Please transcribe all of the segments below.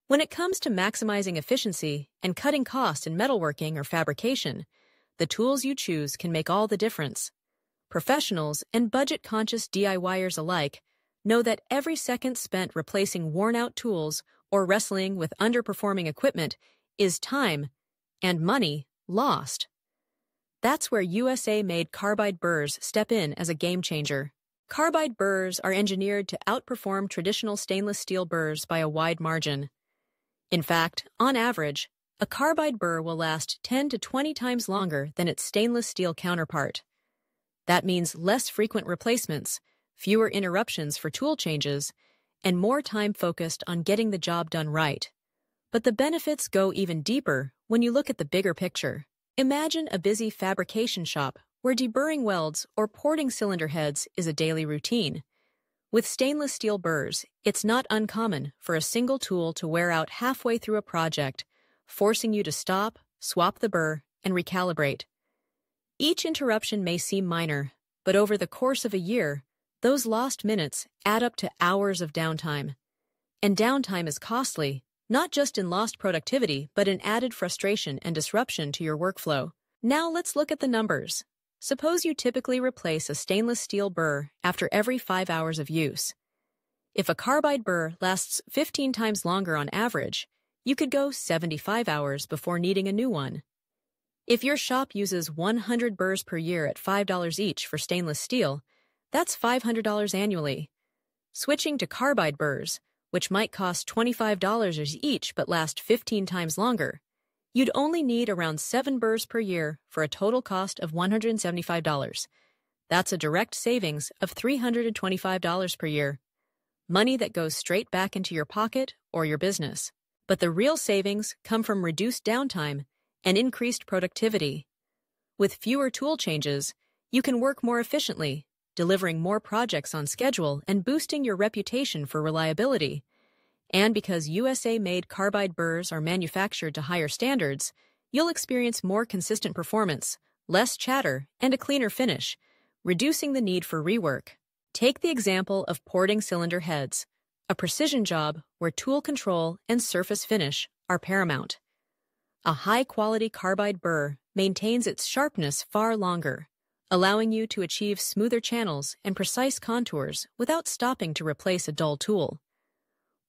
When it comes to maximizing efficiency and cutting costs in metalworking or fabrication, the tools you choose can make all the difference. Professionals and budget-conscious DIYers alike know that every second spent replacing worn-out tools or wrestling with underperforming equipment is time and money lost. That's where USA-made Carbide Burrs step in as a game-changer. Carbide Burrs are engineered to outperform traditional stainless steel burrs by a wide margin. In fact, on average, a carbide burr will last 10 to 20 times longer than its stainless steel counterpart. That means less frequent replacements, fewer interruptions for tool changes, and more time focused on getting the job done right. But the benefits go even deeper when you look at the bigger picture. Imagine a busy fabrication shop where deburring welds or porting cylinder heads is a daily routine. With stainless steel burrs, it's not uncommon for a single tool to wear out halfway through a project, forcing you to stop, swap the burr, and recalibrate. Each interruption may seem minor, but over the course of a year, those lost minutes add up to hours of downtime. And downtime is costly, not just in lost productivity, but in added frustration and disruption to your workflow. Now let's look at the numbers. Suppose you typically replace a stainless steel burr after every 5 hours of use. If a carbide burr lasts 15 times longer on average, you could go 75 hours before needing a new one. If your shop uses 100 burrs per year at $5 each for stainless steel, that's $500 annually. Switching to carbide burrs, which might cost $25 each but last 15 times longer, you'd only need around 7 burrs per year for a total cost of $175. That's a direct savings of $325 per year. Money that goes straight back into your pocket or your business. But the real savings come from reduced downtime and increased productivity. With fewer tool changes, you can work more efficiently, delivering more projects on schedule and boosting your reputation for reliability. And because USA-made carbide burrs are manufactured to higher standards, you'll experience more consistent performance, less chatter, and a cleaner finish, reducing the need for rework. Take the example of porting cylinder heads, a precision job where tool control and surface finish are paramount. A high-quality carbide burr maintains its sharpness far longer, allowing you to achieve smoother channels and precise contours without stopping to replace a dull tool.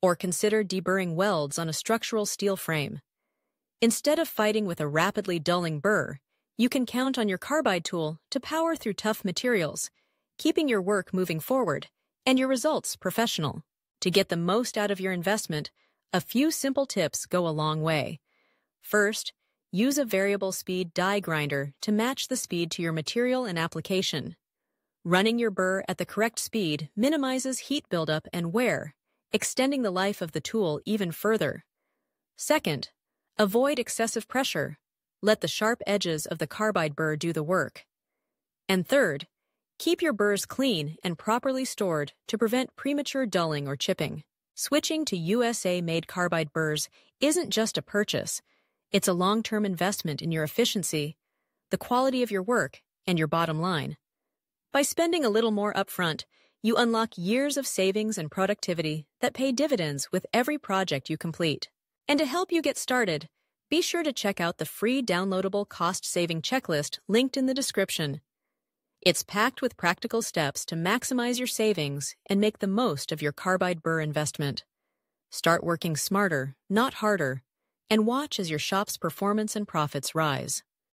Or consider deburring welds on a structural steel frame. Instead of fighting with a rapidly dulling burr, you can count on your carbide tool to power through tough materials, keeping your work moving forward and your results professional. To get the most out of your investment, a few simple tips go a long way. First, use a variable speed die grinder to match the speed to your material and application. Running your burr at the correct speed minimizes heat buildup and wear, extending the life of the tool even further. Second, avoid excessive pressure. Let the sharp edges of the carbide burr do the work. And third, keep your burrs clean and properly stored to prevent premature dulling or chipping. Switching to USA-made carbide burrs isn't just a purchase. It's a long-term investment in your efficiency, the quality of your work, and your bottom line. By spending a little more upfront, you unlock years of savings and productivity that pay dividends with every project you complete. And to help you get started, be sure to check out the free downloadable cost-saving checklist linked in the description. It's packed with practical steps to maximize your savings and make the most of your carbide burr investment. Start working smarter, not harder, and watch as your shop's performance and profits rise.